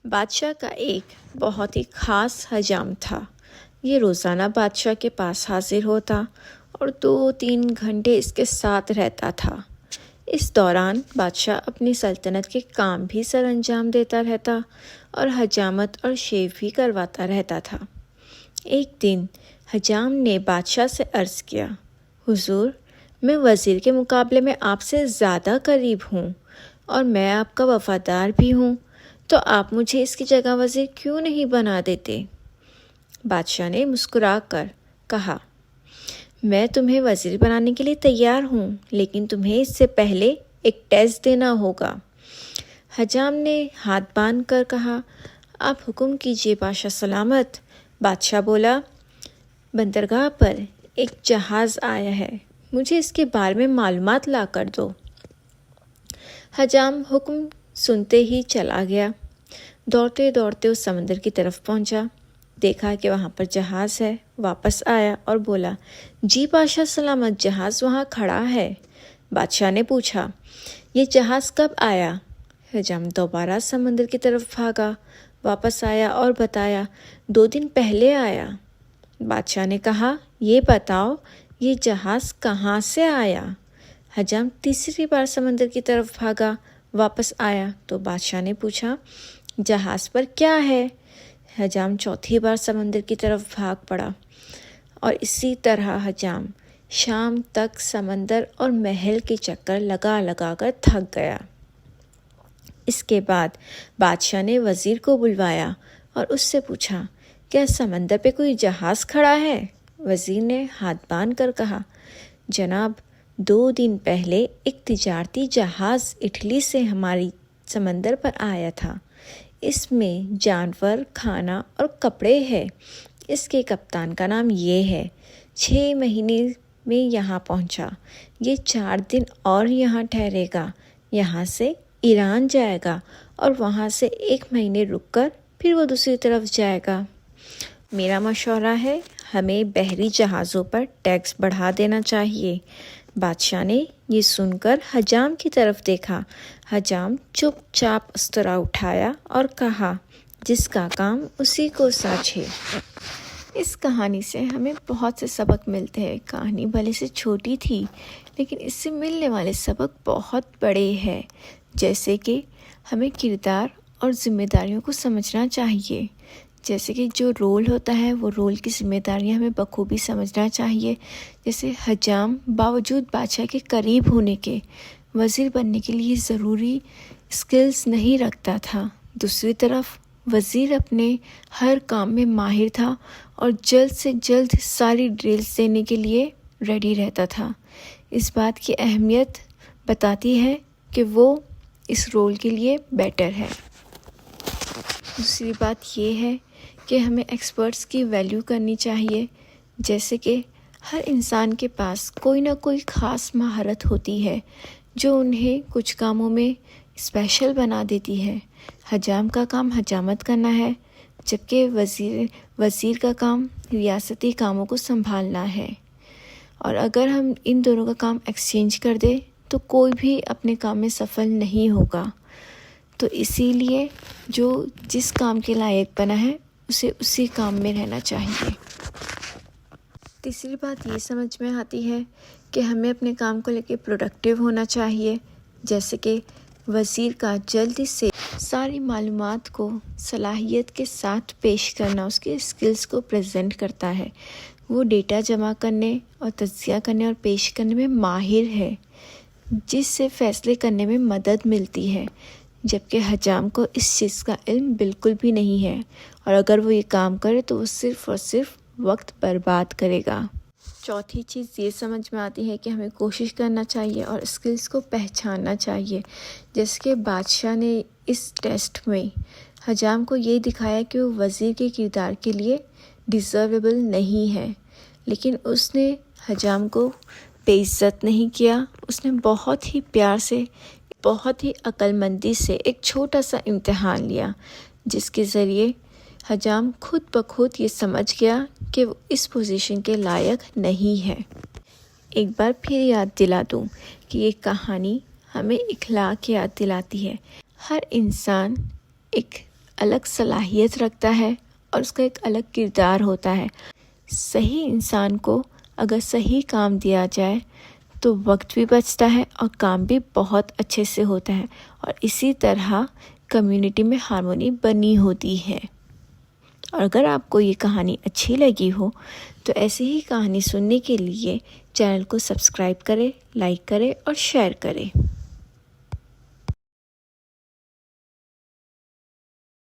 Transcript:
بادشاہ کا ایک بہت ہی خاص حجام تھا۔ یہ روزانہ بادشاہ کے پاس حاضر ہوتا اور 2-3 گھنٹے اس کے ساتھ رہتا تھا۔ اس دوران بادشاہ اپنی سلطنت کے کام بھی سر انجام دیتا رہتا اور حجامت اور شیو بھی کرواتا رہتا تھا۔ ایک دن حجام نے بادشاہ سے عرض کیا، حضور، میں وزیر کے مقابلے میں آپ سے زیادہ قریب ہوں اور میں آپ کا وفادار بھی ہوں، تو آپ مجھے اس کی جگہ وزیر کیوں نہیں بنا دیتے؟ بادشاہ نے مسکرا کر کہا، میں تمہیں وزیر بنانے کے لیے تیار ہوں، لیکن تمہیں اس سے پہلے ایک ٹیسٹ دینا ہوگا۔ حجام نے ہاتھ باندھ کر کہا، آپ حکم کیجیے بادشاہ سلامت۔ بادشاہ بولا، بندرگاہ پر ایک جہاز آیا ہے، مجھے اس کے بارے میں معلومات لا کر دو۔ حجام حکم سنتے ہی چلا گیا۔ دوڑتے دوڑتے اس سمندر کی طرف پہنچا، دیکھا کہ وہاں پر جہاز ہے، واپس آیا اور بولا، جی بادشاہ سلامت، جہاز وہاں کھڑا ہے۔ بادشاہ نے پوچھا، یہ جہاز کب آیا؟ حجام دوبارہ سمندر کی طرف بھاگا، واپس آیا اور بتایا، 2 دن پہلے آیا۔ بادشاہ نے کہا، یہ بتاؤ یہ جہاز کہاں سے آیا؟ حجام تیسری بار سمندر کی طرف بھاگا، واپس آیا تو بادشاہ نے پوچھا، جہاز پر کیا ہے؟ حجام چوتھی بار سمندر کی طرف بھاگ پڑا اور اسی طرح حجام شام تک سمندر اور محل کے چکر لگا لگا کر تھک گیا۔ اس کے بعد بادشاہ نے وزیر کو بلوایا اور اس سے پوچھا، کیا سمندر پہ کوئی جہاز کھڑا ہے؟ وزیر نے ہاتھ باندھ کر کہا، جناب، 2 دن پہلے ایک تجارتی جہاز اٹلی سے ہماری سمندر پر آیا تھا۔ اس میں جانور، کھانا اور کپڑے ہے۔ اس کے کپتان کا نام یہ ہے، 6 مہینے میں یہاں پہنچا۔ یہ 4 دن اور یہاں ٹھہرے گا، یہاں سے ایران جائے گا اور وہاں سے 1 مہینے رک کر پھر وہ دوسری طرف جائے گا۔ میرا مشورہ ہے، ہمیں بحری جہازوں پر ٹیکس بڑھا دینا چاہیے۔ بادشاہ نے یہ سن کر حجام کی طرف دیکھا۔ حجام چپ چاپ استرا اٹھایا اور کہا، جس کا کام اسی کو سانچے۔ اس کہانی سے ہمیں بہت سے سبق ملتے ہیں۔ کہانی بھلے سے چھوٹی تھی، لیکن اس سے ملنے والے سبق بہت بڑے ہیں، جیسے کہ ہمیں کردار اور ذمہ داریوں کو سمجھنا چاہیے۔ جیسے کہ جو رول ہوتا ہے، وہ رول کی ذمہ داریاں ہمیں بخوبی سمجھنا چاہیے۔ جیسے حجام باوجود بادشاہ کے قریب ہونے کے وزیر بننے کے لیے ضروری اسکلز نہیں رکھتا تھا، دوسری طرف وزیر اپنے ہر کام میں ماہر تھا اور جلد سے جلد ساری ڈیٹیلز دینے کے لیے ریڈی رہتا تھا۔ اس بات کی اہمیت بتاتی ہے کہ وہ اس رول کے لیے بیٹر ہے۔ دوسری بات یہ ہے کہ ہمیں ایکسپرٹس کی ویلیو کرنی چاہیے۔ جیسے کہ ہر انسان کے پاس کوئی نہ کوئی خاص مہارت ہوتی ہے جو انہیں کچھ کاموں میں اسپیشل بنا دیتی ہے۔ حجام کا کام حجامت کرنا ہے، جبکہ وزیر کا کام ریاستی کاموں کو سنبھالنا ہے۔ اور اگر ہم ان دونوں کا کام ایکسچینج کر دیں تو کوئی بھی اپنے کام میں سفل نہیں ہوگا۔ تو اسی لیے جو جس کام کے لائق بنا ہے اسے اسی کام میں رہنا چاہیے۔ تیسری بات یہ سمجھ میں آتی ہے کہ ہمیں اپنے کام کو لے کے پروڈکٹیو ہونا چاہیے۔ جیسے کہ وزیر کا جلدی سے ساری معلومات کو صلاحیت کے ساتھ پیش کرنا اس کے اسکلز کو پریزنٹ کرتا ہے۔ وہ ڈیٹا جمع کرنے اور تجزیہ کرنے اور پیش کرنے میں ماہر ہے، جس سے فیصلے کرنے میں مدد ملتی ہے، جبکہ حجام کو اس چیز کا علم بالکل بھی نہیں ہے، اور اگر وہ یہ کام کرے تو وہ صرف اور صرف وقت برباد کرے گا۔ چوتھی چیز یہ سمجھ میں آتی ہے کہ ہمیں کوشش کرنا چاہیے اور اسکلز کو پہچاننا چاہیے۔ جیسے کہ بادشاہ نے اس ٹیسٹ میں حجام کو یہ دکھایا کہ وہ وزیر کے کردار کے لیے ڈیزرویبل نہیں ہے، لیکن اس نے حجام کو بے عزت نہیں کیا۔ اس نے بہت ہی پیار سے، بہت ہی عقل مندی سے ایک چھوٹا سا امتحان لیا، جس کے ذریعے حجام خود بخود یہ سمجھ گیا کہ وہ اس پوزیشن کے لائق نہیں ہے۔ ایک بار پھر یاد دلا دوں کہ یہ کہانی ہمیں اخلاق یاد دلاتی ہے۔ ہر انسان ایک الگ صلاحیت رکھتا ہے اور اس کا ایک الگ کردار ہوتا ہے۔ صحیح انسان کو اگر صحیح کام دیا جائے تو وقت بھی بچتا ہے اور کام بھی بہت اچھے سے ہوتا ہے، اور اسی طرح کمیونٹی میں ہارمونی بنی ہوتی ہے۔ اور اگر آپ کو یہ کہانی اچھی لگی ہو تو ایسی ہی کہانی سننے کے لیے چینل کو سبسکرائب کریں، لائک کریں اور شیئر کریں۔